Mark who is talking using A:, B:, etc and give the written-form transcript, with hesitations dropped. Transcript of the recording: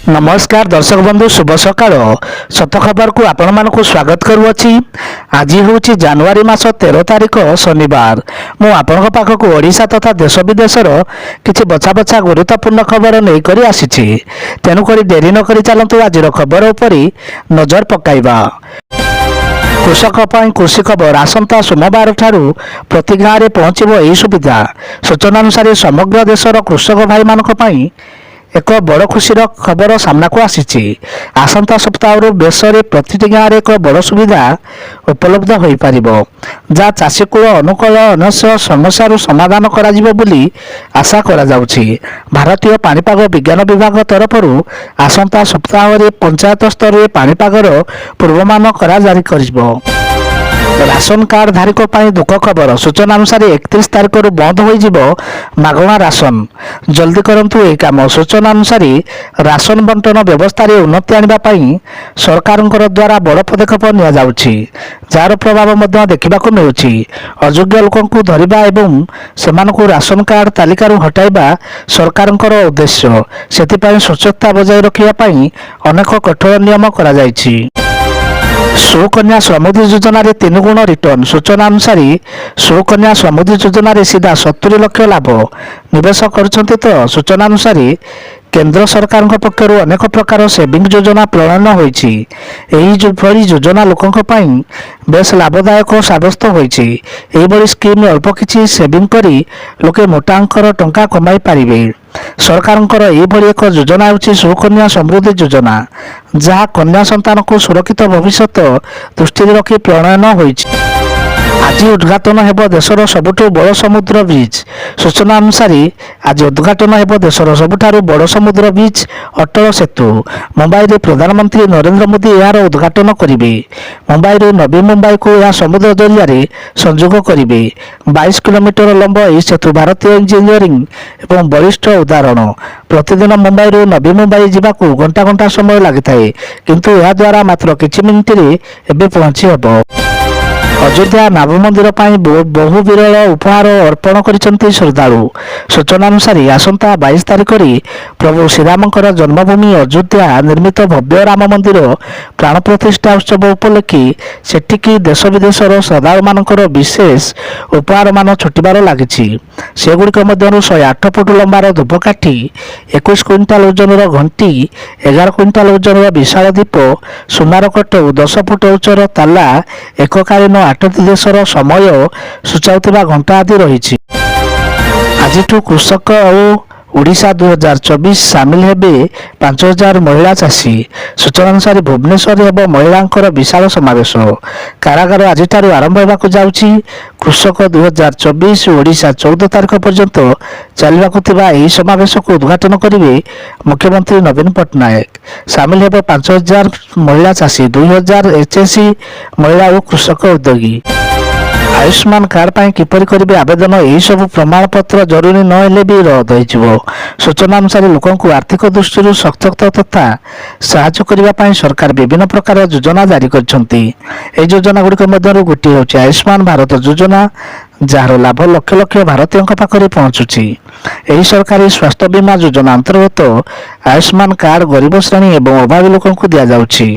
A: नमस्कार दर्शक बंधु शुभ सकाळ सत खबर को आपण मानक स्वागत करुअछि। आज हूँ जनवरी मास 13 तारिख शनिवार। मु आपण पाखक ओडिशा तथा देश विदेशर किछि बछा बछा गुरुत्वपूर्ण खबर नहीं करी आसीछि। तेणु करी डेरी न करी चलंतु आज खबर उपरि नजर पकाइबा। कृषक कृषि खबर आसंता सोमवार ठारू प्रति गाँव में पहुंचब यही सुविधा। सूचना अनुसार समग्र देशर कृषक भाई मानक पई एक बड़ खुशी खबर सामना को आसी। आसंता सप्ताह देश में प्रति गाँव में एक बड़ सुविधा उपलब्ध हो पार जहाँ चाषी कूल अनुकूल अनस्य समस्या समाधान करा जिवो बोली आशा करा जाउछि। भारतीय पाणीपाग विज्ञान विभाग तरफ आसंता सप्ताह में पंचायत स्तर में पाणीपागर पूर्वानुमान करा जारी करिबो। राशन कार्ड धारक दुख खबर। सूचना अनुसार 31 तारिख बंद हो मागणा राशन। जल्दी करंतु ए काम। सूचना अनुसार राशन बंटन व्यवस्था रे उन्नति आने सरकार द्वारा बड़ पदक्षेप निया जाउछि, जार प्रभाव मध्य देखा मिलुछि। अयोग्य लोक धरिबा एवं सेमानकु राशन कार्ड तालिकारु हटाइबा सरकार उद्देश्य। सेतिपई स्वच्छता बजाय रखिबा अनेक कठोर नियम करा जाइछि। सुकन्या समृद्धि योजना रे 3 गुण रिटर्न। सूचना अनुसार सुकन्या समृद्धि योजना रे सीधा 70 लाख लाभ निवेश करछन्ते। तो सूचना अनुसार केंद्र सरकार पक्षर अनेक प्रकार सेविंग योजना प्रणयन होइछि। एही भली योजना लोकंक पई बेस लाभदायक साब्यस्त होइछि। एही भली स्कीम अल्प किछि सेविंग करी लोके मोटा अंकर टंका कमाई पारिबे। सरकारंकर एही भली एक योजना होछि सुकन्या समृद्धि योजना, जहाँ कन्या संतान को सुरक्षित भविष्य दृष्टि रखी प्रणयन होइछि। आज उद्घाटन हेब देशर सबुठु बड़ समुद्र ब्रिज। सूचना अनुसार आज उद्घाटन हेब देशर सबुठारु बड़ समुद्र ब्रिज अटल सेतु। मुंबई रे प्रधानमंत्री नरेंद्र मोदी यार उद्घाटन करिवे। मुंबई रे नवी मुंबई को यह समुद्र जरिया रे संयोग करिवे। 22 किलोमीटर लंबा यह सेतु भारतीय इंजीनियरिंग एवं वरिष्ठ उदाहरण। प्रतिदिन मुंबई रू नवी मुंबई जावाकू घंटा घंटा समय लगी, किंतु यह द्वारा मात्र किछि मिनिट रे एबे पहुंची हेबो। अयोध्या नाभ मंदिर बहु विरल उपहार अर्पण करिसेंती श्रद्धालु। सूचना अनुसार आसंता 22 तारिख प्रभु श्रीरामंकर जन्मभूमि अयोध्या निर्मित भव्य राम मंदिर प्राण प्रतिष्ठा उत्सव उपलक्षे सेठिकी देश विदेशर श्रद्धालु मानकर विशेष उपहार मान छुटिबार लागिछि। सेगुड़िक मध्यरु 108 फुट लंबार धूपकाठी, 21 क्विंटाल ओजनर घंटी, 11 क्विंटाल ओजनर विशाल दीप, सुनार कटौ, 10 फुट उच्चर ताला, एककालीन 8टी देशर समय सूचाउथिबा घंटा आदि रही। आज कृषक और ओडिशा 2024 सामिल हेबे 5000 महिला चाषी। सूचना अनुसार भुवनेश्वर एवं महिलांकर विशाल समावेश। कारागार आज आरंभ होगा जाउछि। कृषक 2024 ओडिशा 14 तारिख पर्यंत चलवाकुथिबा एही समावेश को उद्घाटन करिवे मुख्यमंत्री नवीन पट्टनायक। सामिल हेबे 5000 महिला चाषी, 2000 एचएससी महिला और कृषक उद्योगी। आयुष्मान कार्ड पाई किपरि करिवे आवेदन, यही सब प्रमाण पत्र जरूरी न हेले भी रद्द हो। सूचना अनुसार लोकों को आर्थिक दृष्टि सशक्त तथा साहाय्य करने पाई सरकार विभिन्न प्रकार योजना जारी करछन्ती। ए योजना गुड़िक मध्यरु गोटे होछि आयुष्मान भारत योजना, जार लाभ लक्ष लक्ष भारतीयों पाखरे पहुंचुछि। एही सरकारी स्वास्थ्य बीमा योजना अंतर्गत आयुष्मान कार्ड गरीब श्रेणी एवं अभावी लोकों को दिया जाउछि।